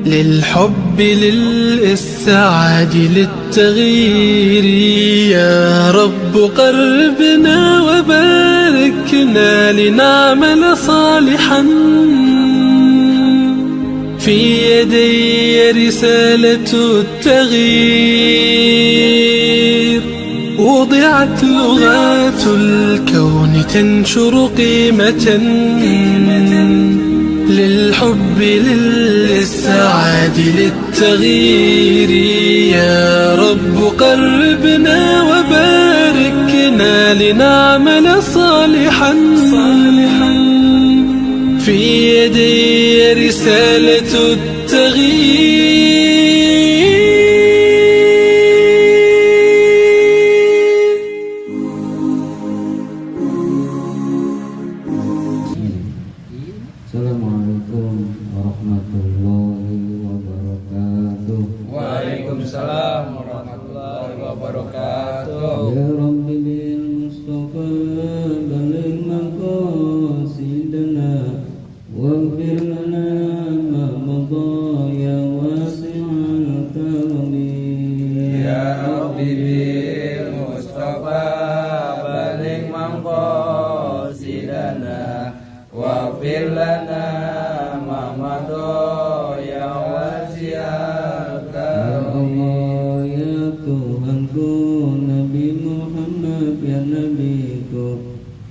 للحب للإسعاد للتغيير يا رب قربنا وباركنا لنعمل صالحا في يدي رسالة التغيير وضعت لغات الكون تنشر قيمة للحب للإسعاد للتغيير يا رب قربنا وباركنا لنعمل صالحا في يدي رسالة التغيير. Assalamualaikum warahmatullahi wabarakatuh. Waalaikumsalam warahmatullahi wabarakatuh. Ya Rabbi bil Mustafa baligh maqasidana waghfir lana ma madha ya wasi'al karami. Ya Rabbi bil Mustafa baligh maqasidana waghfir lana ma madha ya wasi'al karami. Ya Tuhanku Nabi Muhammad ya Nabiku,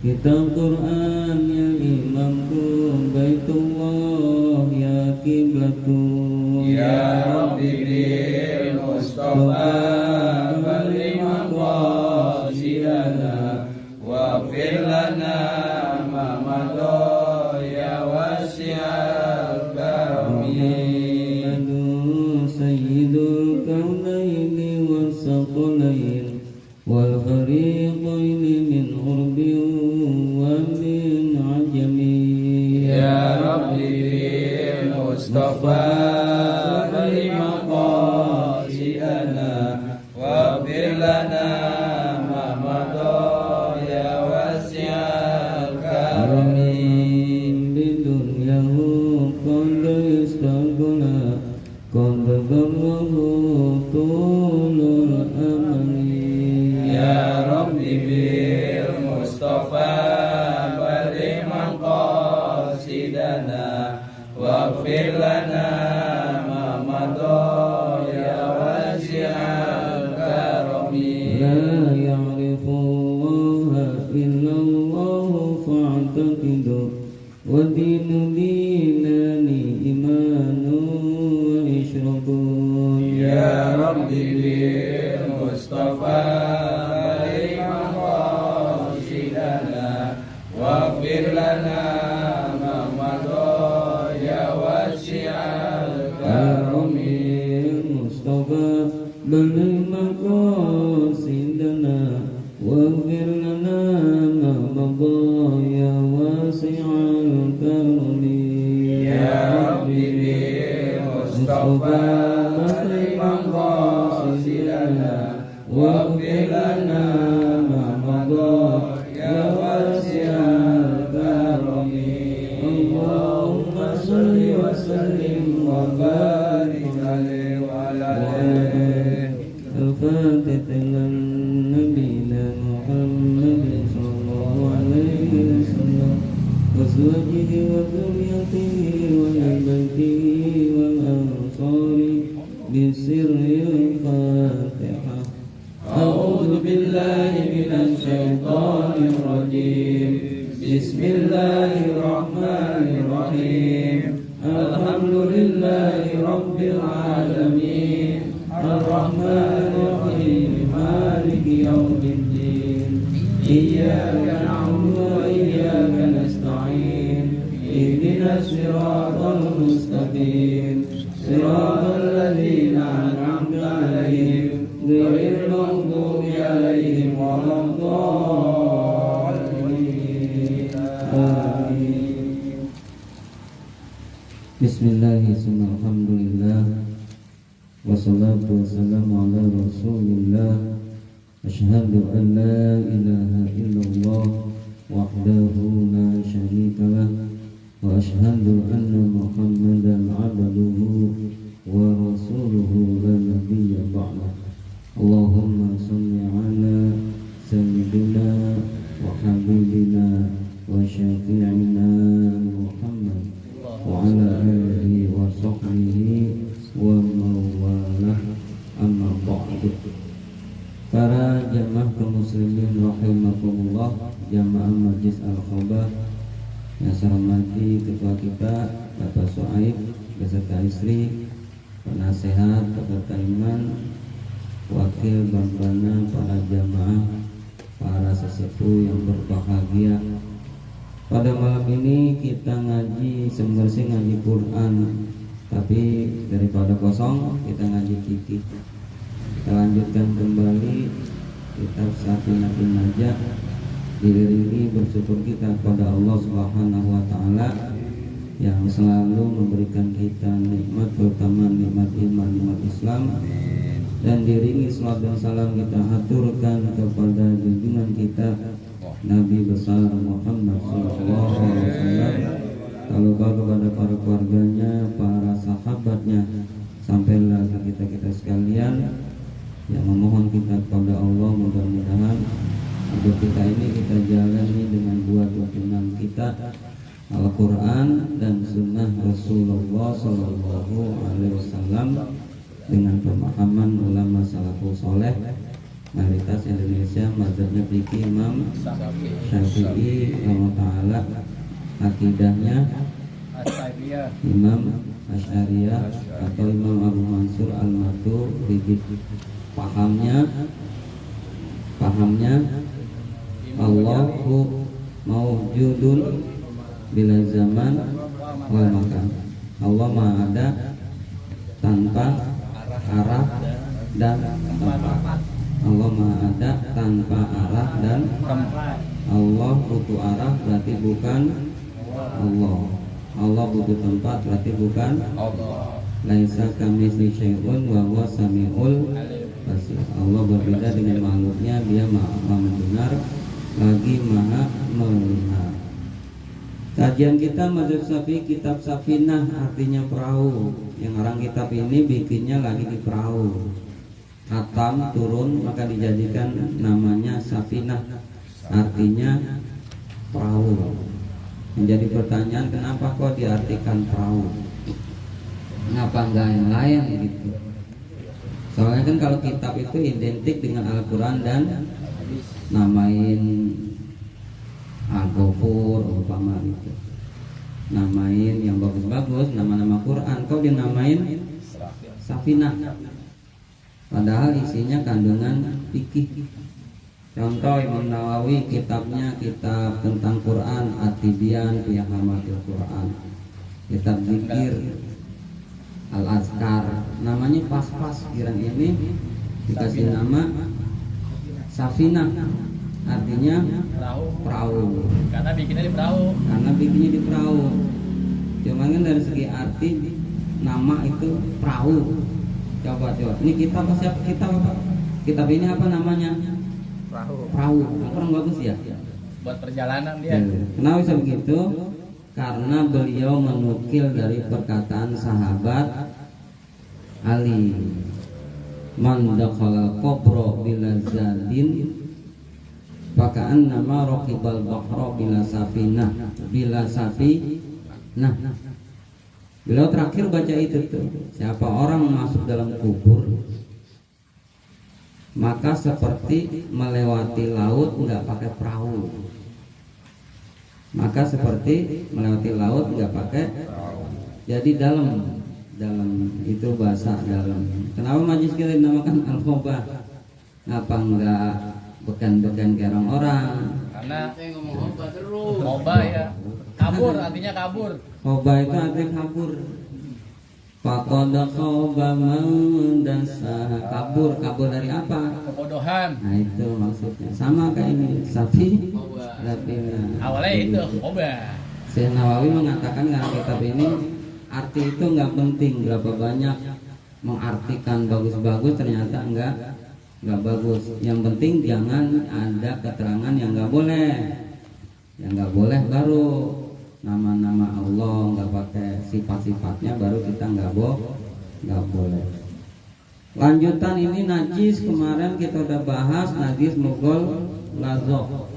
kitab Quran ya imamku, Baitullah ya kiblatku. Ya Rabbi bil Mustafa baligh maqasidana waghfir lana ma madha ya wasi'al karami. Sayyidul kaunaini wasaqalain wal fariqaini min urbin wa min ajami. Ya Rabbi bil Mustafa baligh maqasidana waghfir lana ma madha ya wasi'al karami. Bidunyahu qad istaghala qad dharrahu tulul amali. Ya Rabbi bil Mustafa baligh maqasidana waghfir lana ma madha ya wasi'al karami. La ya'rifu Allah illa Allah fa'taqidu wa dinu dinani imanu wa ishrabun. Ya Rabbi bil Mustafa baligh maqasidana waghfir lana ma madha ya wasi'al karami. Mustafa baligh maqasidana waghfir lana ma madha ya wasi'al karami. Ya Rabbi bil Mustafa baligh maqasidana waghfir lana ma madha ya wasi'al karami. Allahumma shalli wa sallim wa barik alaihi wa ala alihi. الفاتح للنبينا محمد صلى الله عليه وسلم وأزواجه وذريته وأهل بيته والأنصار بسر الفاتحة. أعوذ بالله من الشيطان الرجيم. بسم الله الرحمن الرحيم. الحمد لله رب العالمين الرحمن الرحيم مالك يوم الدين. إياك نعبد وإياك نستعين. اهدنا الصراط المستقيم صراط الذين أنعمت عليهم غير المغضوب عليهم ولا الضالين. آمين. Bismillahirrahmanirrahim. Alhamdulillah wassalatu wassalamu ala Rasulillah. Asyhadu an la ilaha illallah wahdahu la syarika lah wa asyhadu anna Muhammadan abduhu ala alihi wa sahbihi wa mawalah, amma ba'du. Para jamaah kaum muslimin rahimakumullah, jamaah Majlis Al-Khobah yang saya hormati ketua kita Bapak Soaib beserta istri, penasehat, peserta iman, wakil bambana, para jamaah, para sesepuh yang berbahagia. Pada malam ini kita ngaji sembersih ngaji Quran, tapi daripada kosong kita ngaji fikih. Kita lanjutkan kembali kitab Safinatul Najah, diiringi bersyukur kita kepada Allah Subhanahu wa taala yang selalu memberikan kita nikmat, terutama nikmat iman, nikmat Islam. Dan diiringi salawat dan salam kita aturkan kepada junjungan kita Nabi besar Muhammad sallallahu alaihi wasallam, lalu kepada para keluarganya, para sahabatnya, sampailah ke kita sekalian. Yang memohon kita kepada Allah, mudah-mudahan hidup kita ini kita jalani dengan dua tuntunan kita, Al-Quran dan Sunnah Rasulullah Sallallahu Alaihi Wasallam, dengan pemahaman ulama salafus soleh mayoritas Indonesia, mazhabnya fikih Imam Syafi'i rahimahullah, akidahnya Imam Asy'ariyah atau Imam Abu Mansur Al-Maturidi. Pahamnya Allahu mawjudun bila zaman wal makan. Allah maha ada tanpa arah dan tempat. Allah maha ada tanpa arah dan tempat. Allah butuh arah berarti bukan Allah. Allah butuh tempat berarti bukan Allah. Laisa kamitsli syai'un wa huwa samiul basir. Allah berbeda dengan makhluknya, dia maha mendengar lagi maha melihat. Kajian kita mazhab Syafi'i kitab Safinah, artinya perahu. Yang orang kitab ini bikinnya lagi di perahu. Hatam turun maka dijadikan namanya Safinah, artinya perahu. Menjadi pertanyaan, kenapa kok diartikan perahu? Kenapa enggak yang lain gitu? Soalnya kan kalau kitab itu identik dengan Al-Quran dan namain Al-Ghafur umpama gitu, namain yang bagus-bagus, nama-nama Quran, kau dinamain Safinah, padahal isinya kandungan fikih. Contoh Imam Nawawi kitabnya kitab tentang Quran, At-Tibyan fi Ahkamatil Quran, kitab zikir Al-Azkar, namanya pas-pas, kirang ini dikasih nama Safinah, artinya perahu. Karena bikinnya di perahu. Cuma kan dari segi arti nama itu perahu. Coba. Ini kitab siapa? Kitab ini apa namanya? Perahu. Kurang bagus ya? Buat perjalanan dia. Kenapa bisa begitu? Karena beliau menukil dari perkataan sahabat Ali, man dakhala qabra bila zadin faka'an nama raqibal bahra bila safinah. Beliau terakhir baca itu tuh, siapa orang masuk dalam kubur maka seperti melewati laut nggak pakai perahu. Jadi dalam itu bahasa dalam. Kenapa majlis kita dinamakan Al-Khobah? Ngapa enggak bekan-bekan kayak orang-orang? Karena khobah ya, kabur, artinya kabur. Khobah itu artinya kabur. Faqad khaba man dasa. Kabur dari apa? Kebodohan. Nah itu maksudnya. Sama kayak ini sapi. Awalnya itu khobah. Syekh Nawawi mengatakan karena kitab ini arti itu nggak penting, berapa banyak mengartikan bagus-bagus ternyata nggak bagus. Yang penting jangan ada keterangan yang nggak boleh. Yang nggak boleh baru nama-nama Allah, nggak pakai sifat-sifatnya baru kita nggak boleh. Lanjutan ini najis, kemarin kita udah bahas najis mugol lazok,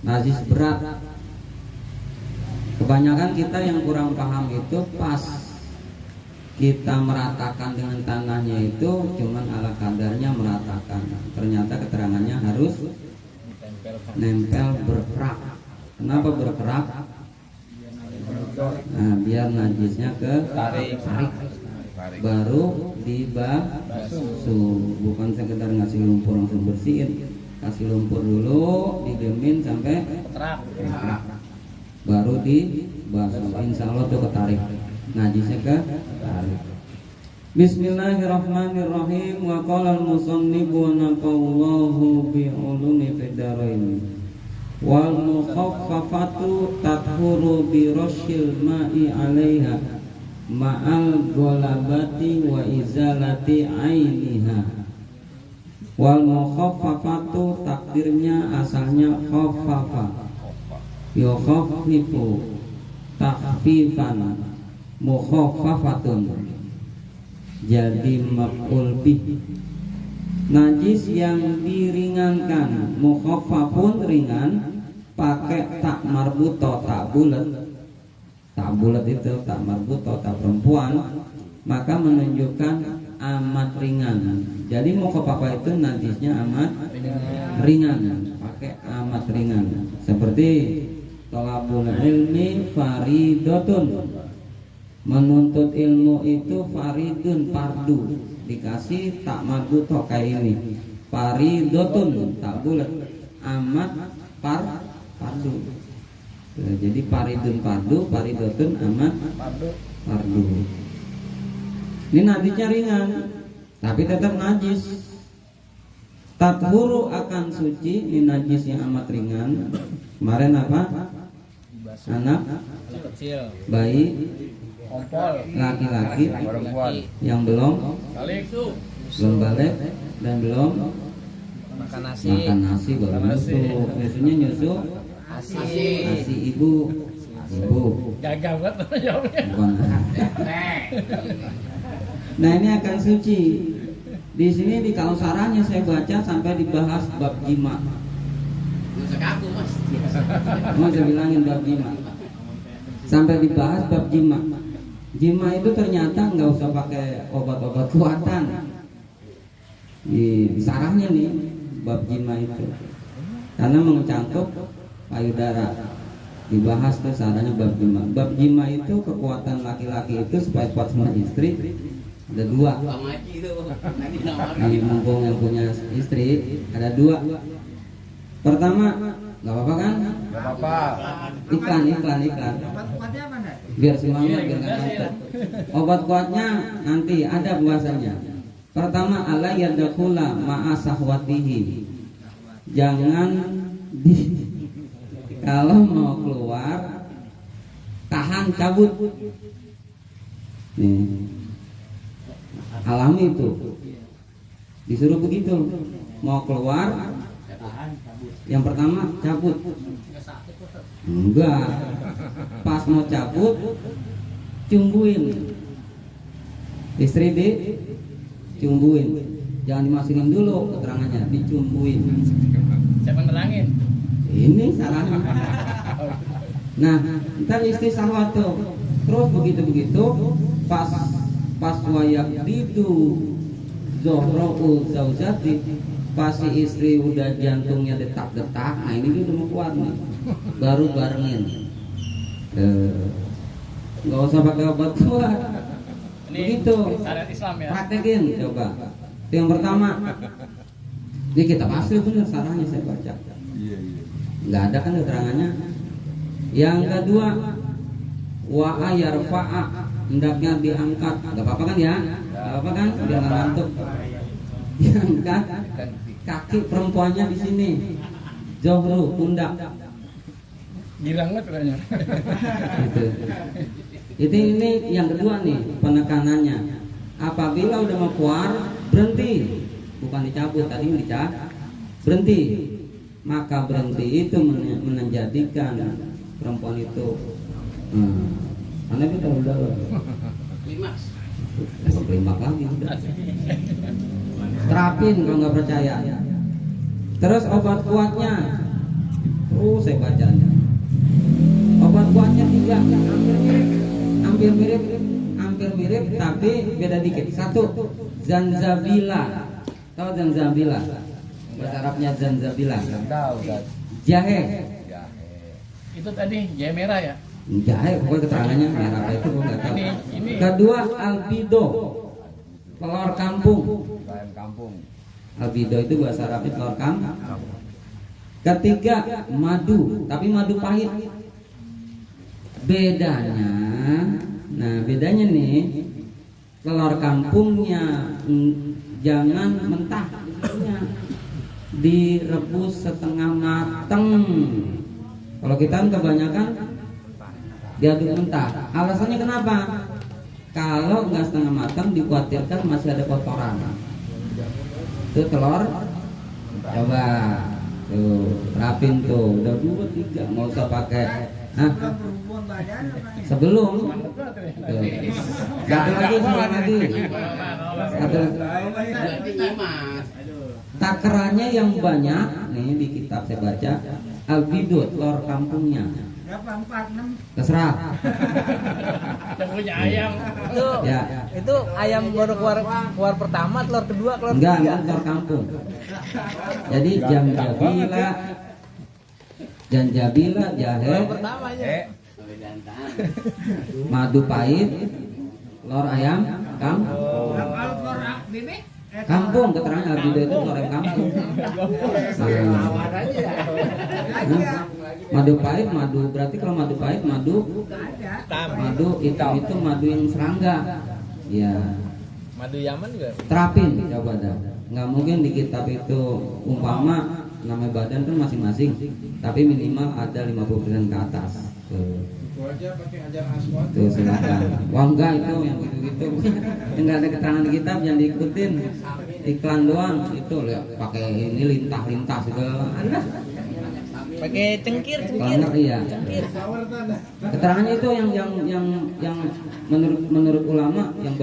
najis berat. Kebanyakan kita yang kurang paham itu pas kita meratakan dengan tanahnya itu cuman ala kadarnya meratakan. Ternyata keterangannya harus nempel berkerak. Kenapa berkerak? Nah, biar najisnya ke tarik, baru dibasuh. Bukan sekedar ngasih lumpur langsung bersihin. Kasih lumpur dulu, didiemin sampai kerak, baru dibasuh. Insya Allah tuh ketarik, najisnya ketarik. Bismillahirrahmanirrahim. Wa qala al-musannif wa nafa'allahu bi ulumi fid dharain. Wal mukhaffafatu tathuru bi rasyil ma'i 'alaiha ma'al ghalabati wa izalati 'ainiha. Wal mukhaffafatu takdirnya asalnya khaffafa, yukhaffifu takhfifan, mukhaffafatun jadi maf'ul bih. Najis yang diringankan, mukhaffafun ringan, pakai tak marbuto, tak bulat. Tak bulat itu tak marbuto, tak perempuan, maka menunjukkan amat ringan. Jadi mukhaffafah itu najisnya amat ringan, pakai amat ringan. Seperti thalabul ilmi faridatun, menuntut ilmu itu faridun, fardu. Dikasih tak marbuto kayak ini, faridotun, tak bulat, amat fardu. Jadi faridun fardu, faridotun amat fardu. Ini najisnya ringan, tapi tetap najis. Tathuru akan suci, ini najis yang amat ringan. Kemarin apa? Anak kecil, bayi, kompol, laki-laki yang belum balik dan belum makan nasi baru nyusu. Biasanya nyusu asi ibu. Gagal banget jawabnya. Bukan. Nah, ini akan suci. Di sini di Kausarannya saya baca sampai dibahas bab jima. Mau saya bilangin bab jima. Sampai dibahas bab jima. Jima itu ternyata nggak usah pakai obat-obat kuatan. Di sarahnya nih bab jima itu, karena mencakup payudara. Dibahas tuh sarahnya bab jima. Bab jima itu kekuatan laki-laki itu supaya kuat sama istri. Ada dua. Ini mumpung yang punya istri ada dua. Pertama, nggak apa-apa kan? Nggak apa-apa. Iklan. Biar semangat, biar nggak ngantuk. Obat kuatnya nanti ada bahasanya. Pertama, ala yadkhula ma'a sahwatihi. Jangan kalau mau keluar tahan cabut. Nih. Alami itu. Disuruh begitu. Mau keluar yang pertama cabut. Enggak. Pas mau cabut cumbuin. Istri dicumbuin. Jangan dimasukin dulu keterangannya, dicumbuin. Siapa nerangin? Ini sarannya. Nah, ntar istri sahwat tuh. Terus begitu pas wayak itu zohrou zaujati, pas si istri udah jantungnya detak-detak, nah ini dia udah mau keluar nih, baru barengin. Nggak usah pakai obat kuat. Begitu. Syariat Islam ya. Praktekin coba. Itu yang pertama. Ini kita pasti benar sarannya saya baca. Nggak ada kan keterangannya. Yang kedua, wa ayarfa'a, hendaknya diangkat. Nggak apa-apa kan ya? Nggak apa-apa kan? Biar nggak ngantuk. Diangkat kaki perempuannya di sini. Zohru, pundak. Gilang banget kayaknya. Itu ini yang kedua nih penekanannya. Apabila udah mau keluar, berhenti. Bukan dicabut, tadi berhenti. Maka berhenti itu menjadikan perempuan itu karena kita udah klimaks lagi udah. Terapin kalau nggak percaya. Terus obat kuatnya, saya bacanya. Obat buahnya 3, hampir mirip tapi beda dikit. 1 zanzabila. Tahu zanzabila? Bahasa Arabnya zanzabila. Tahu. Jahe. Itu tadi jahe merah ya? Jahe, pokoknya keterangannya merah apa itu gue nggak tahu. Ini. Kedua albido, telur kampung. Albido itu bahasa Arabnya telur kampung. Ketiga madu, tapi madu pahit. Bedanya, bedanya nih, telur kampungnya jangan mentah, direbus setengah mateng. Kalau kita kan kebanyakan diaduk mentah. Alasannya kenapa? Kalau nggak setengah matang dikhawatirkan masih ada kotoran. Itu telur, coba tuh rapin tuh, udah 2, 3, nggak usah pakai. Sebelum satu lagi. Takarannya yang banyak nih di kitab saya baca albido, telur kampungnya. Berapa? 4, 6? Terserah. Yang punya ayam. Itu ayam baru keluar pertama, telur kedua, telur Enggak, ketiga. telur kampung. Jadi janjabila, jahe, Pertamanya. madu pahit, telur ayam kampung. Kalau telur bebek? Kampung, keterangan albido itu telur ayam kampung. Madu pahit, berarti kalau madu pahit, madu hitam itu madu yang serangga. Ya. Madu Yaman juga. Terapin, coba dah. Nggak mungkin di kitab itu umpama nama badan kan masing-masing, tapi minimal ada 50% ke atas. Tuh silakan. Wah enggak itu yang gitu-gitu. Enggak ada keterangan di kitab, jangan diikutin. Iklan doang itu lihat pakai ini lintah-lintah segala. Ada. Pakai cengkir. Kalau iya. Keterangannya itu yang menurut ulama yang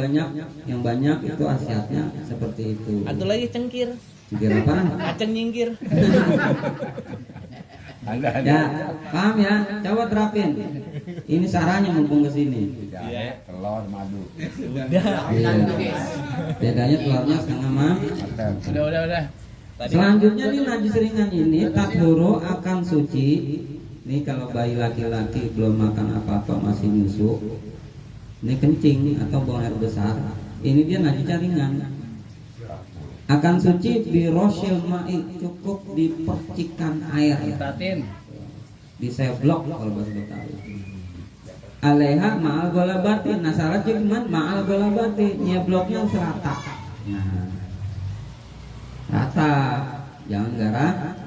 banyak itu asiatnya seperti itu. Satu lagi cengkir. Cengkir apa? Kacang nyingkir. Ya, paham ya? Coba terapin. Ini sarannya mumpung ke sini. Telur madu. Iya. Bedanya telurnya setengah Udah. Selanjutnya nih najis ringan ini tathuru akan suci. Nih kalau bayi laki-laki belum makan apa-apa masih nyusu, ini kencing atau buang air besar, ini dia najisnya ringan. Akan suci di rosyil ma'i, cukup dipercikan air. Di seblok kalau bahasa Betawi. Aleha ma'al golabati. Nah syaratnya gimana? Ma'al golabati, nyebloknya serata. Nah, rata, jangan garang.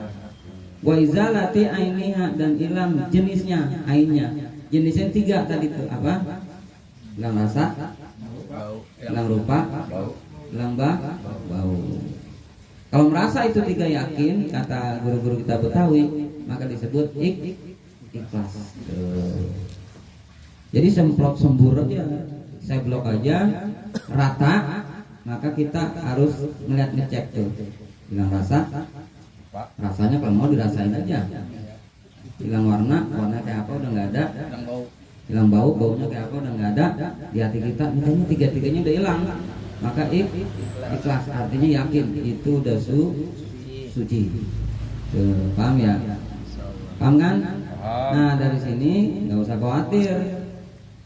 Wa izalati ainiha, dan ilam jenisnya, ainnya. Jenisnya 3 tadi tuh apa? Hilang rasa, hilang rupa, hilang bau. Kalau merasa itu 3 yakin, kata guru-guru kita Betawi, maka disebut ikhlas. Jadi semprot sembur aja, saya blok aja, rata, maka kita harus melihat ngecek tuh, hilang rasa, rasanya kalau mau dirasain aja, hilang warna kayak apa udah nggak ada, hilang bau, baunya kayak apa udah nggak ada, di hati kita, misalnya 3-3-nya udah hilang, maka ikhlas, artinya yakin itu udah suci. Tuh, paham ya? Paham kan? Nah dari sini nggak usah khawatir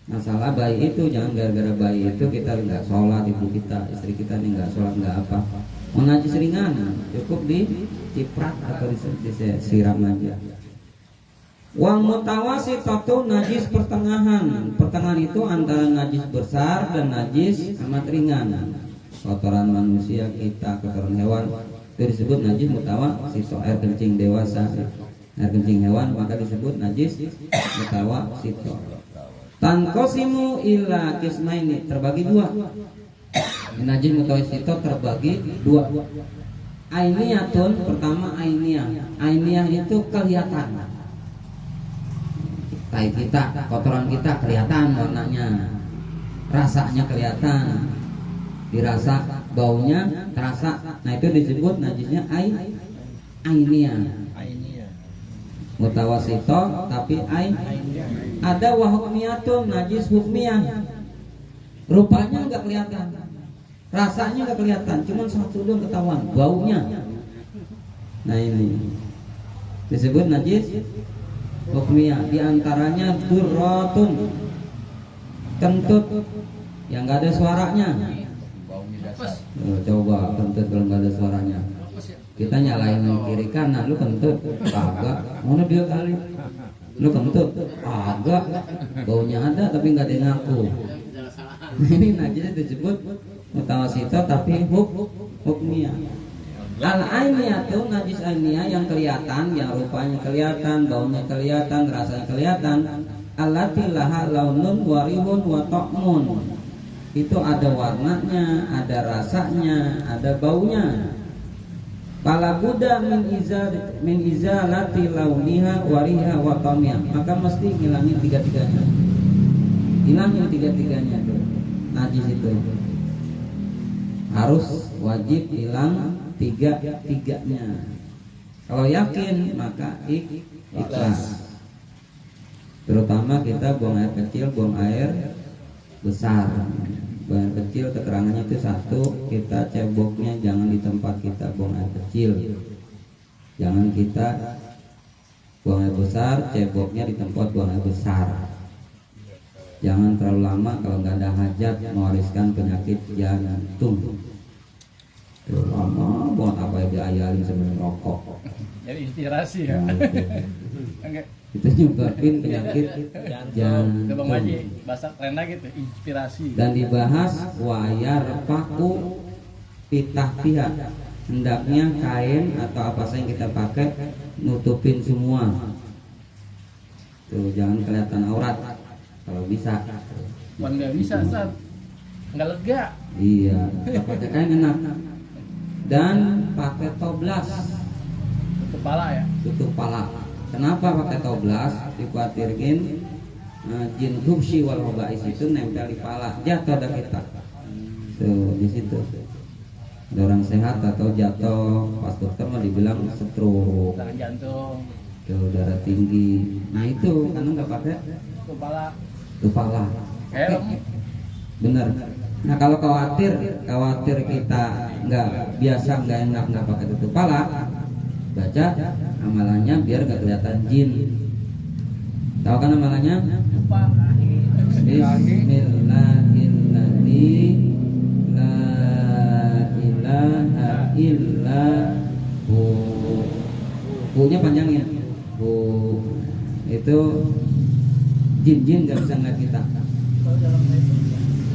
masalah bayi itu. Jangan gara-gara bayi itu kita nggak sholat, ibu kita, istri kita nih nggak sholat, nggak apa. Mau najis ringan cukup diciprat atau disiram aja. Wal mutawasitatu, najis pertengahan. Pertengahan itu antara najis besar dan najis amat ringan. Kotoran manusia kita, kotoran hewan itu disebut najis mutawasito. Air kencing dewasa, air kencing hewan maka disebut najis mutawasito. Tanqosimu ila kismaini, terbagi 2. Najis mutawasito terbagi 2. Ainiyatun, pertama ainiyah. Ainiyah itu kelihatan. Tai kita, kotoran kita kelihatan warnanya, rasanya kelihatan, dirasa, baunya terasa. Nah itu disebut najisnya ainiyah. mutawasito tapi ada wahukmiyatun najis hukmiyah, rupanya nggak kelihatan, rasanya nggak kelihatan, cuman satu doang ketahuan baunya. Nah ini disebut najis hukmiyah. Diantaranya durratun, kentut yang nggak ada suaranya. Baunya dasar. Coba kentut kalau nggak ada suaranya, kita nyalain kiri kanan, lu kentut agak, mana dia kali lu kentut agak, baunya ada tapi nggak ada yang ngaku. Ini najis disebut mutawasito tapi hukmiyah. Al-ainiyah tuh najis ainiyah yang kelihatan, yang rupanya kelihatan, baunya kelihatan, rasanya kelihatan. Allati laha launun warihun wa ta'mun. Itu ada warnanya, ada rasanya, ada baunya. Fala buddha min izalati launiha wariha wa ta'miha. Maka mesti ngilangin tiga-tiganya. Hilangin tiga-tiganya tuh. Najis itu harus wajib hilang tiga-tiganya. Kalau yakin maka ikhlas. Terutama kita buang air kecil, buang air besar. Buang air kecil keterangannya itu satu, kita ceboknya jangan di tempat kita buang air kecil. Jangan kita buang air besar, ceboknya di tempat buang air besar. Jangan terlalu lama kalau nggak ada hajat mewariskan penyakit jantung. Terlalu lama buat apa diayalin sebelum rokok. Jadi inspirasi ya. Enggak. Itu nyebabin penyakit jantung. Ke Bang Haji, bahasa keren lagi tuh, inspirasi. Dan dibahas wayar paku pitah pihak. Hendaknya kain atau apa saja yang kita pakai nutupin semua. Tuh jangan kelihatan aurat. Kalau bisa. Bukan nggak bisa, Sat. Nggak lega. Iya, pakai kain enak. Dan pakai toblas. Kepala ya. Tutup pala. Kenapa pakai toblas? Dikhawatirkan jin hubsi wal hobais itu nempel di pala, jatuh ada kita. Tuh di situ. Ada orang sehat atau jatuh, pas dokter mau dibilang stroke, Serangan jantung. tuh darah tinggi. Nah itu karena nggak pakai Kepala. kepala. Helm. Bener. Nah kalau khawatir kita nggak biasa, nggak enak, nggak pakai tutup pala, baca amalannya biar nggak kelihatan jin. Tahu kan amalannya? Lupa. Bismillahirrahmanirrahim. La ilaha illa hu. Hu-nya panjangnya. Hu. Itu jin-jin nggak bisa ngeliat kita.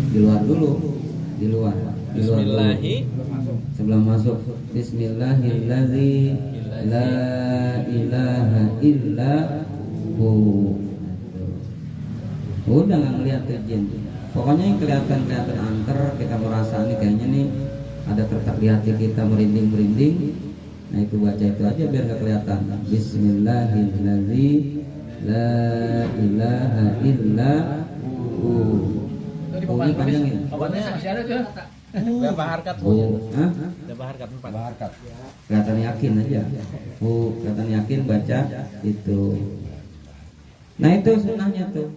Di luar dulu, di luar Bismillahi sebelum masuk. Bismillahirrahmanirrahim. La ilaha illa hu. Udah nggak ngeliat tuh jin. Pokoknya yang kelihatan angker, kita merasa ini kayaknya nih ada tertak di hati kita merinding. Nah itu baca itu aja biar nggak kelihatan. Bismillahirrahmanirrahim. La ilaha illa hu. Hu-nya panjangin. Obatnya masih ada tuh. berapa harkat Hu. Hah? berapa harkat 4 Harkat. Kelihatan yakin aja. Kelihatan yakin baca itu. Nah itu sunnahnya tuh.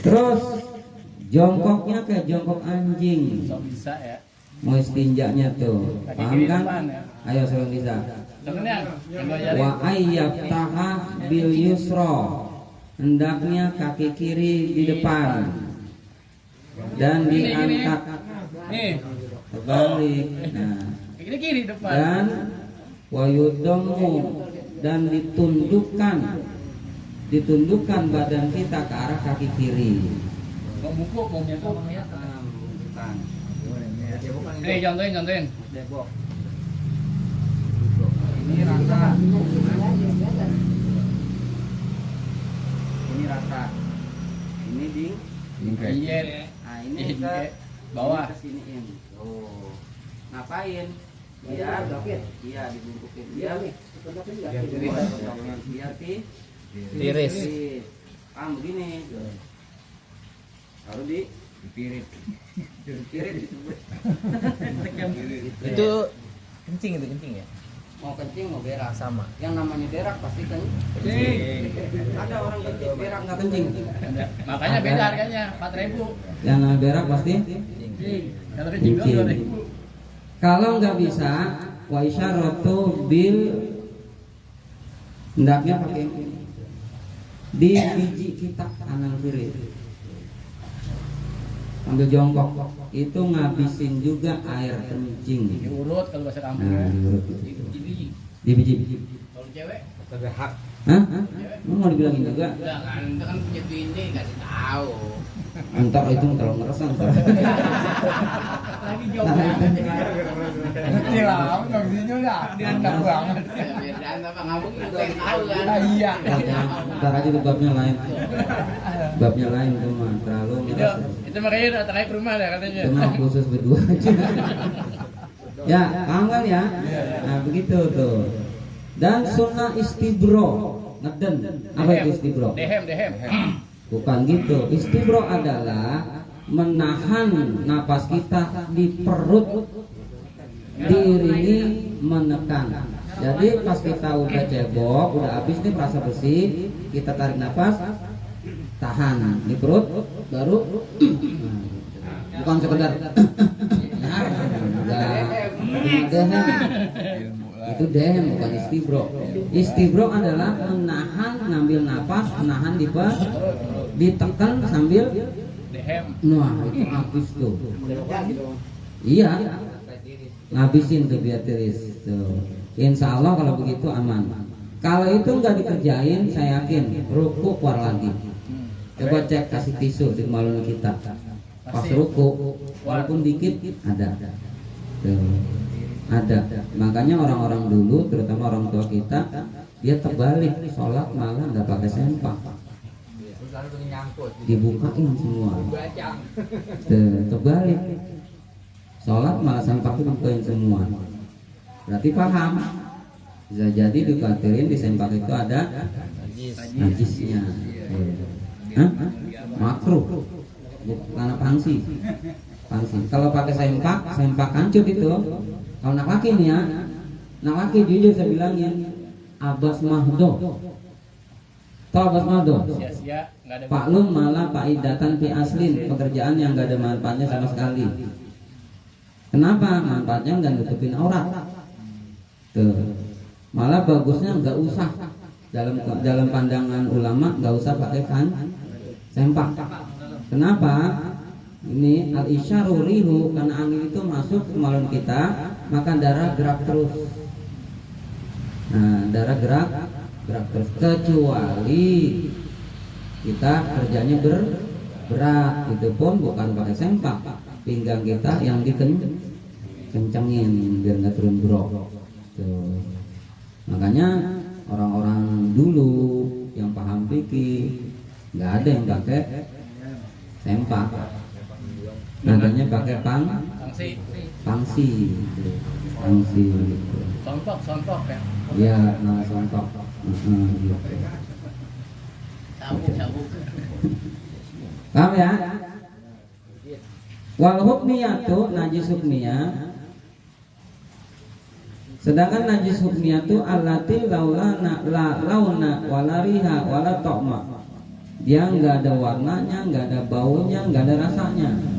Terus jongkoknya kayak jongkok anjing. So bisa ya. Mau istinjanya tuh. Kaki Paham kiri kan? depan ya. Ayo selalu bisa. Contohnya yang gua ajarin. Wa ayyaftaha bil yusra. Hendaknya kaki kiri di depan dan diangkat Nih, terbalik. Nah, ini kiri depan. dan wayudamu dan ditundukkan badan kita ke arah kaki kiri. Mau bungkuk. Bukan. Nih contohin. Ini rata. Ini rata. Ini di. Iya. Nah ini Ini ke bawah. Ini kesiniin. Oh. Ngapain? Biar iya dibungkukin. Biar Tiris. Begini. Baru dipirit. Itu kencing ya mau kencing mau berak sama. yang namanya berak pasti kencing. Ada orang kencing berak nggak kencing. Makanya beda harganya 4.000. Yang namanya berak pasti Kalau kencing doang 2.000. kalau nggak bisa wa isyaratu bil hendaknya pakai di biji kita kanan kiri ambil jongkok itu ngabisin juga air kencing. Diurut kalau bahasa kampung. Nah, diurut gitu. Di biji. Kalau cewek Ada hak. Hah? Lu mau dibilangin juga? enggak kan, itu kan punya bini kasih tahu. Entar itu kalau ngeresan ntar. Lagi jauh banget. Ngerti lah, nggak bisa juga. Dianggap banget. Dan apa ngabuk juga tahu kan. Iya. Ntar aja tuh babnya lain. Babnya lain tuh mah terlalu ngeresan. Itu makanya terakhir ke rumah deh katanya. Cuma khusus berdua aja. Ya, paham kan ya? Nah, begitu tuh. Dan sunnah istibro, ngeden. Apa itu istibro? Dehem. Bukan gitu. Istibro adalah menahan napas kita di perut, diiringi menekan. Jadi pas kita udah cebok, udah habis nih merasa bersih, kita tarik napas, tahan di perut, baru bukan sekedar itu dehem bukan istibro. Istibro adalah menahan, ngambil napas, menahan di perut, ditekan sambil Dehem. nah itu habis tuh. Iya, ngabisin tuh biar tiris tuh. Insya Allah kalau begitu aman. Kalau itu nggak dikerjain, saya yakin ruku keluar lagi. Coba cek kasih tisu di malun kita. Pas ruku, walaupun dikit ada. Tuh. Ada. Makanya orang-orang dulu, terutama orang tua kita, dia terbalik sholat malah nggak pakai sempak. Dibukain semua. Terbalik. Sholat malah sempak dibukain semua. Berarti paham. Bisa jadi dikatakan di sempak itu ada najisnya. Hah? Makruh. Bukan pangsi. Kalau pakai sempak kancut itu. Kalau anak laki nih ya, anak laki jujur saya bilangin Abbas Mahdo. Tahu Abbas Mahdo? Sia-sia enggak ada. Pak Lun malah Pak Idatan Pi Aslin, pekerjaan yang nggak ada manfaatnya sama sekali. Kenapa? Manfaatnya nggak nutupin aurat. Tuh. Malah bagusnya nggak usah dalam pandangan ulama nggak usah pakai sempak. Kenapa? Ini al-isyaru rihu, karena angin itu masuk ke malun kita, maka darah gerak terus. Nah, darah gerak terus, kecuali kita kerjanya berat, itu pun bukan pakai sempak, pinggang kita yang dikencengin biar nggak turun brok. Tuh. Makanya orang-orang dulu yang paham fikih nggak ada yang pakai sempak. Nadanya pakai pangsi. Sontok ya. Ya, nah sontok. Gitu. Sabuk. Paham ya? Wal hukmiyatu najis hukmiyah. Sedangkan najis hukmiyatu allati launa wala riha wala ta'ma. Dia nggak ada warnanya, nggak ada baunya, nggak ada rasanya.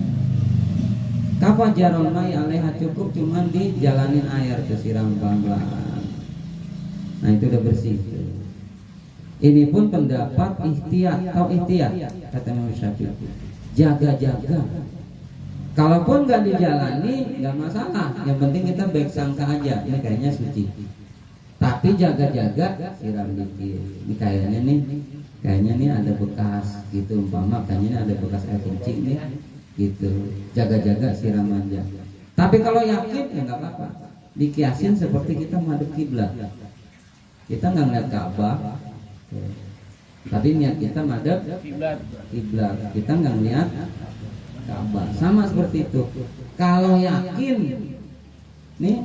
Kafa jarol mai alaiha, cukup cuman dijalanin air, disiram pelan-pelan. Nah itu udah bersih. Ini pun pendapat ihtiyat atau ihtiyat kata Imam Syafi'i. Jaga-jaga. Kalaupun nggak dijalani nggak masalah. Yang penting kita baik sangka aja. Ini kayaknya suci. Tapi jaga-jaga siram dikit. Ini kayaknya nih ada bekas gitu, umpama kayaknya ada bekas air kencing nih. Gitu, jaga-jaga siram aja. Tapi kalau yakin ya nggak apa-apa. Dikiasin seperti kita menghadap kiblat. Kita nggak ngeliat Ka'bah, tapi niat kita menghadap kiblat. Kita nggak ngeliat Ka'bah. Sama seperti itu. Kalau yakin, nih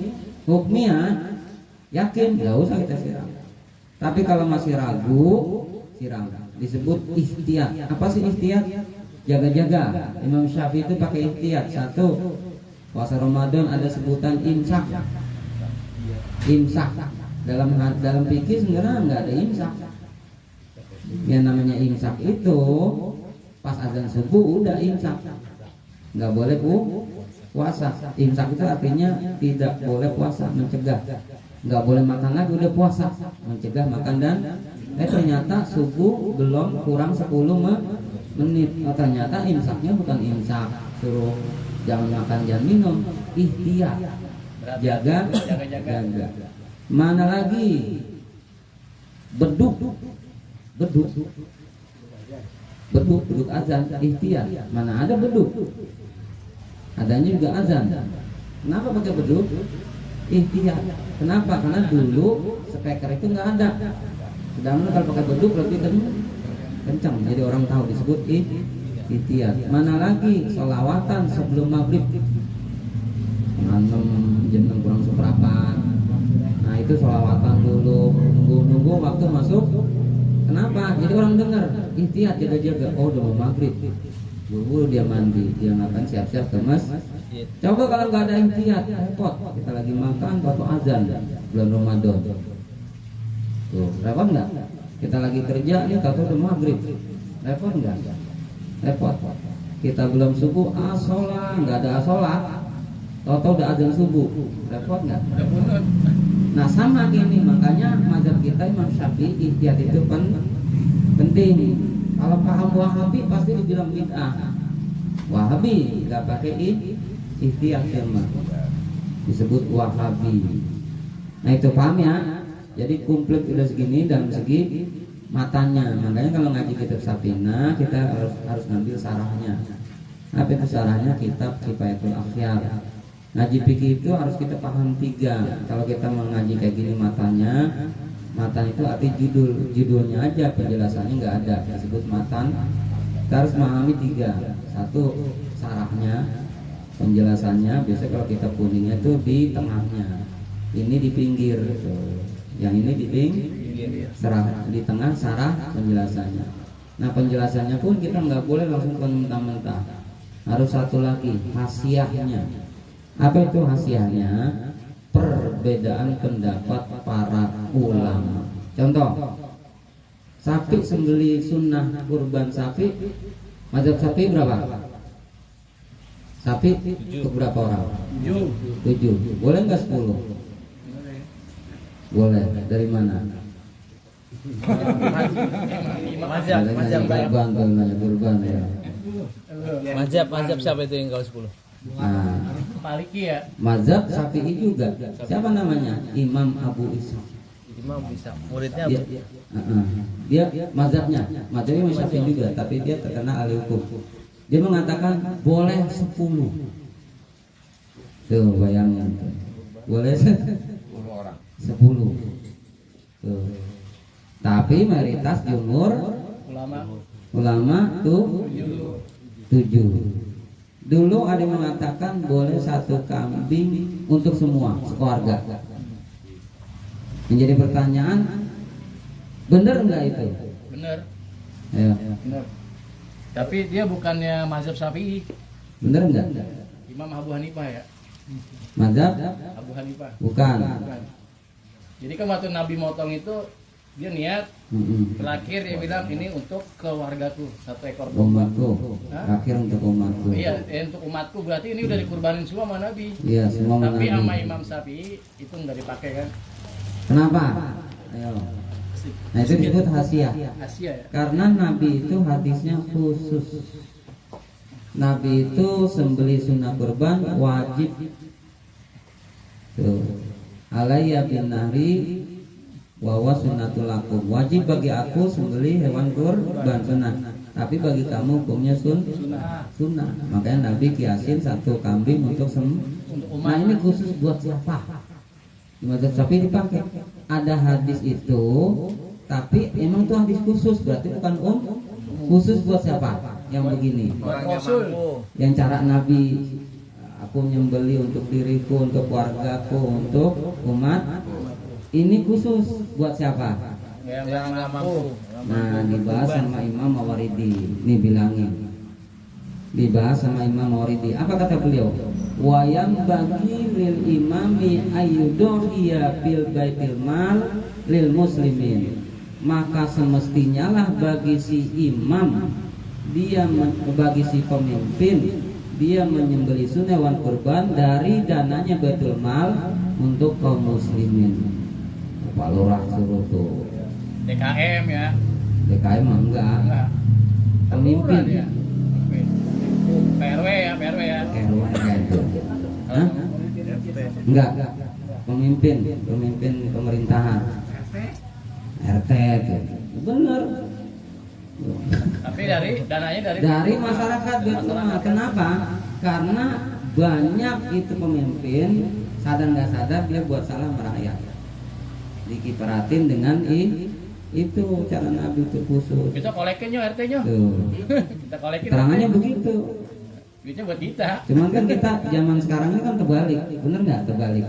hukumnya yakin, nggak usah kita siram. Tapi kalau masih ragu, siram. Disebut ihtiyat. Apa sih ihtiyat? Jaga-jaga. Imam Syafi'i itu pakai ihtiyat. Satu, puasa Ramadan ada sebutan imsak. imsak. Dalam fikih sebenarnya nggak ada imsak. Yang namanya imsak itu pas azan subuh udah imsak, nggak boleh puasa. Imsak itu artinya tidak boleh puasa, mencegah. Nggak boleh makan lagi udah puasa, mencegah makan dan ternyata subuh belum kurang 10 menit. Ternyata imsaknya bukan imsak suruh jangan makan jangan minum, ikhtiar, jaga. Mana lagi beduk azan, ikhtiar. Mana ada beduk, adanya juga azan. Kenapa pakai beduk? Ikhtiar. Kenapa? Karena dulu speaker itu nggak ada. Sedangkan kalau pakai beduk lebih kencang, jadi orang tahu, disebut ikhtiar. Mana lagi sholawatan sebelum maghrib, jam 6 kurang seperempat. Nah itu sholawatan dulu, nunggu waktu masuk. Kenapa? Jadi orang dengar, ikhtiar, jaga-jaga. Oh udah mau maghrib, buru-buru dia mandi, dia ngapain, siap-siap ke masjid. Coba kalau nggak ada ikhtiar, repot. Kita lagi makan, waktu azan bulan Ramadan. Tuh, repot nggak? Kita lagi kerja nih, tahu udah maghrib, repot nggak? Repot. Kita belum subuh, asolah, nggak ada asolah, tahu udah azan subuh, repot nggak? Nah sama gini, makanya mazhab kita Imam Syafi'i ikhtiar itu penting. Kalau paham Wahabi pasti dibilang bid'ah. Wahabi nggak pakai ikhtiar sama, disebut Wahabi. Nah itu paham ya. Jadi komplit udah segini dalam segi matanya. Makanya kalau ngaji kitab Safinah kita harus ngambil sarahnya. Apa itu sarahnya? Kitab Kifayatul Akhyar. Ngaji fikih itu harus kita paham 3. Kalau kita mengaji kayak gini matan itu arti judulnya aja, penjelasannya nggak ada, disebut matan. Kita harus memahami 3. 1 sarahnya, penjelasannya. Biasanya kalau kita kuningnya itu di tengahnya, ini di pinggir, yang ini di pinggir, di tengah sarah penjelasannya. Nah penjelasannya pun kita nggak boleh langsung mentah-mentah, harus satu lagi hasiahnya. Apa itu hasiahnya? Perbedaan pendapat para ulama. Contoh, sapi sembelih sunnah kurban sapi, mazhab sapi berapa? Sapi untuk berapa orang? 7. Boleh nggak 10? Boleh. Dari mana? Kurban ya. Mazhab siapa itu yang kalau 10? Nah, Maliki ya. mazhab Syafi'i juga. Siapa namanya? Imam Abu Ishaq. Imam bisa. Muridnya Dia mazhabnya Imam Syafi'i juga, tapi dia terkenal ahli hukum. Dia mengatakan boleh 10. Tuh bayangkan, boleh 10 orang. 10. Tuh. Tapi mayoritas jumhur ulama tuh 7. Dulu ada yang mengatakan boleh 1 kambing untuk semua sekeluarga. Menjadi pertanyaan, benar enggak itu? Benar. Ya. Benar. Tapi dia bukannya mazhab Syafi'i. Benar enggak? Imam Abu Hanifah ya. Mazhab? Abu Hanifah. Bukan. Jadi kan waktu Nabi motong itu dia niat terakhir dia bilang ini untuk keluargaku 1 ekor domba. Umatku. Terakhir untuk umatku. Iya, untuk umatku berarti ini udah dikurbanin semua sama Nabi. Iya, semua Tapi Nabi. sama Imam Syafi'i itu nggak dipakai kan? Kenapa? Ayo. Nah itu disebut hasiah. Asia ya. Karena Nabi itu hadisnya khusus. Nabi itu sembelih sunnah kurban wajib. Tuh. Alayya bin nahri wa sunnatul lakum. Wajib bagi aku sembelih hewan kurban sunnah. Tapi bagi kamu hukumnya sunnah. Makanya Nabi kiasin 1 kambing untuk Nah ini khusus buat siapa? Di mazhab Syafi'i dipakai. Ada hadis itu, tapi emang itu hadis khusus, berarti bukan khusus buat siapa? Yang begini. Yang cara Nabi, aku nyembeli untuk diriku, untuk keluargaku, untuk umat. Ini khusus buat siapa? Yang nggak mampu. Nah dibahas sama Imam Mawaridi. Nih bilangin. Dibahas sama Imam Mawaridi. Apa kata beliau? Wayam bagi lil imami ayyudohiya bil baitil mal lil muslimin. Maka semestinya lah bagi si imam, bagi si pemimpin, dia menyembelih hewan kurban dari dananya Baitul Mal untuk kaum muslimin. Pak Lurah suruh tuh. DKM ya. DKM enggak. Pemimpin ya. PRW ya, PRW ya. RW itu. Hah? Enggak. Pemimpin pemerintahan. RT itu. Bener. Tapi dananya dari masyarakat Baitul Mal. Kenapa? Karena banyak itu pemimpin sadar nggak sadar dia buat salah merakyat. Dikiparatin dengan itu cara Nabi itu khusus. Bisa kolekin RT nya. Kita kolekin. Terangannya begitu. Duitnya buat kita. Cuman kan kita zaman sekarang ini kan terbalik, bener nggak terbalik?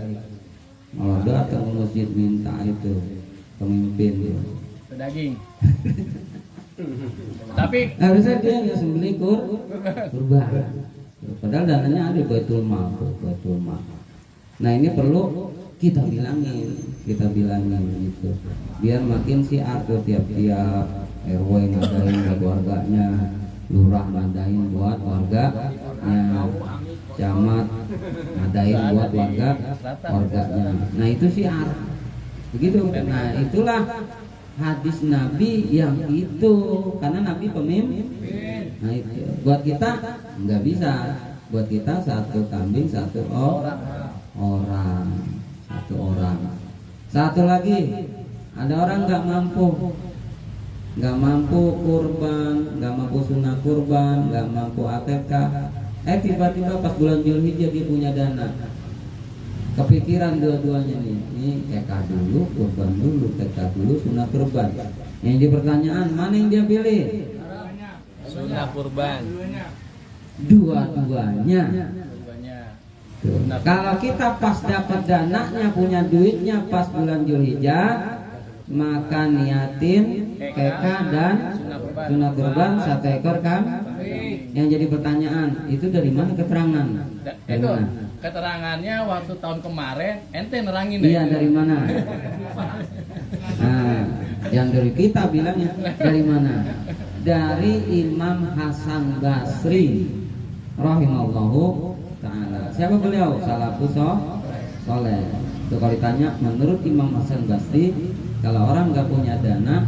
Kalau datang ke masjid minta itu pemimpin ya. Daging. Tapi harusnya dia nggak sembelih kurban. Padahal dananya ada Baitul Mal. Nah ini perlu kita bilangin gitu. Biar makin siar tuh tiap-tiap RW ngadain buat warganya, lurah ngadain buat warganya, camat ngadain buat warganya. Nah itu siar. Begitu. Nah itulah hadis Nabi yang itu, karena Nabi pemimpin. Nah itu buat kita nggak bisa. Buat kita satu kambing satu orang. Satu lagi, ada orang nggak mampu kurban, nggak mampu sunnah kurban, nggak mampu akikah. Tiba-tiba pas bulan Zulhijjah dia punya dana. Kepikiran dua-duanya nih TK dulu, kurban dulu, TK dulu, sunnah kurban. Yang di pertanyaan, mana yang dia pilih? Sunnah kurban. Dua-duanya. Kalau kita pas dapat dananya, punya duitnya pas bulan Zulhijjah, maka niatin TK dan sunnah kurban 1 ekor kan? Yang jadi pertanyaan, itu dari mana keterangan? Itu keterangannya waktu tahun kemarin ente nerangin. Iya, dari mana? Nah, yang dari kita bilangnya dari mana? Dari Imam Hasan Basri rahimahullahu ta'ala. Siapa beliau? Salafus soleh. Itu kalau ditanya, menurut Imam Hasan Basri, kalau orang nggak punya dana,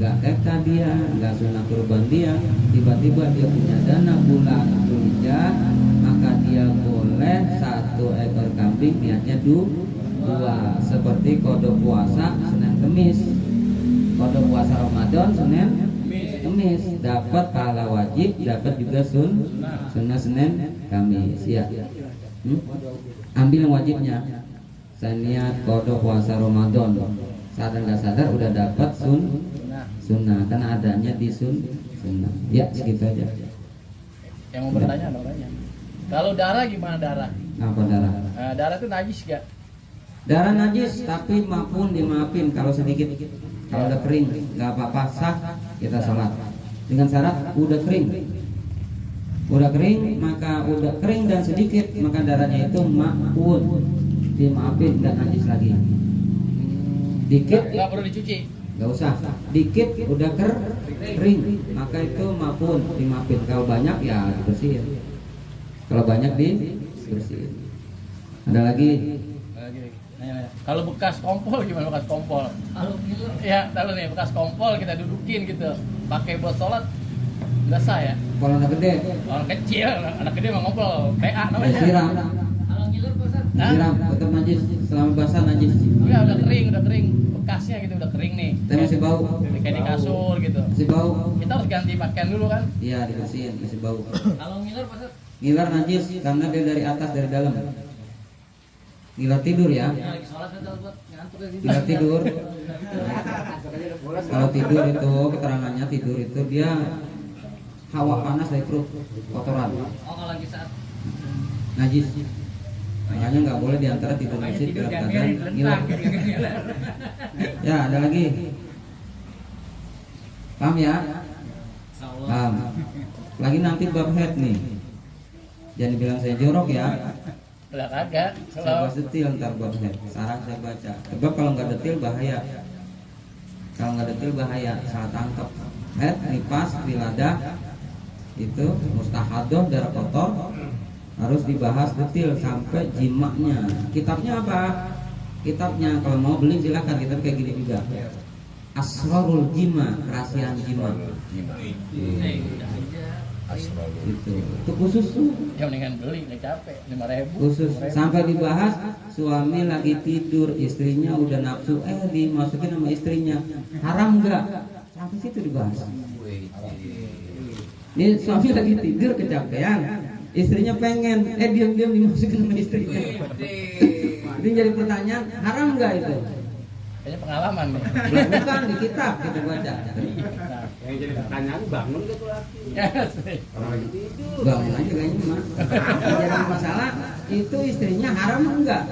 nggak keka dia, nggak sunnah kurban dia, tiba-tiba dia punya dana bulan Zulhijjah, maka dia boleh 1 ekor kambing, niatnya 2, seperti kode puasa Senin Kemis, kode puasa Ramadan Senin Kemis, dapat pahala wajib, dapat juga sunnah Senin Kamis. Ya, ambil yang wajibnya. Saya niat kode puasa Ramadan, sadar nggak sadar udah dapat sunnah, karena adanya di sunnah. Ya, segitu aja. Yang mau bertanya. Kalau darah gimana darah? Apa darah? Darah itu najis gak? Darah najis, tapi dimaafin kalau sedikit. Kalau udah kering, nggak apa-apa, sah kita sholat. Dengan syarat udah kering. Maka udah kering dan sedikit, maka darahnya itu ma'un, dimaafin, nggak najis lagi. Dikit nggak perlu dicuci. Nggak usah. Dikit udah kering, maka itu ma'un, dimaafin. Kalau banyak ya dibersihin. Kalau banyak dibersihin. Ada lagi? Kalau bekas kompol gimana bekas kompol? Ya, tahu nih bekas kompol kita dudukin gitu, pakai buat sholat, nggak sah ya? Kalau anak gede? Orang kecil, anak gede mah ngompol, PA namanya. Siram. Kalau ngiler pasar. Siram, tetap najis. Selama basah najis. Udah kering, bekasnya gitu udah kering nih. Tapi masih bau. Kayak di kasur gitu. Masih bau. Kita harus ganti pakaian dulu kan? Iya, dibersihin, masih bau. Kalau ngiler pasar. Ngiler najis karena dia dari atas, dari dalam. Ngiler tidur ya. Lagi sholat kan buat ngantuk lagi. Ngiler tidur. Kalau tidur itu keterangannya tidur itu dia hawa panas dari perut, kotoran. Oh, kalau lagi saat Najis. Makanya nggak boleh diantara tidur masjid dalam keadaan ngiler. Ya, ada lagi. Paham ya? Paham. Lagi nanti bab head nih. Jangan bilang saya jorok ya. Lah kagak. Saya Kalau bahas detil ntar buat head. Sarah saya baca. Coba kalau nggak detil bahaya. Kalau nggak detil bahaya, salah tangkap. Head, nipas, wiladah itu mustahadoh, darah kotor harus dibahas detil sampai jimaknya. Kitabnya apa? Kitabnya kalau mau beli silakan, kitab kayak gini juga. Asrarul Jima, kerahasiaan jima. Itu khusus tuh. ya mendingan beli, nggak capek, 5.000. Khusus sampai dibahas suami lagi tidur, istrinya udah nafsu, dimasukin sama istrinya, haram nggak? Sampai situ dibahas. Ini suami lagi tidur kecapean, istrinya pengen, diam-diam dimasukin sama istrinya. Ini jadi pertanyaan, haram nggak itu? Kayaknya pengalaman nih. Bukan di kitab kita baca. Yang jadi pertanyaan bangun gitu lagi. Ya, sih. Orang lagi tidur. Bangun aja kayaknya mah. Yang jadi masalah itu istrinya haram enggak?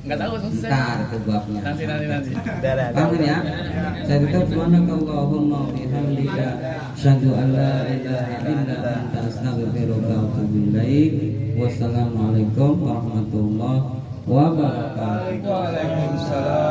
Enggak tahu susah. Ntar itu babnya. Nanti. Paham ya? Saya tutup subhanakallahumma wa bihamdika asyhadu an la ilaha illa anta astaghfiruka wa atubu ilaik. Wassalamualaikum warahmatullahi wabarakatuh. Waalaikumsalam.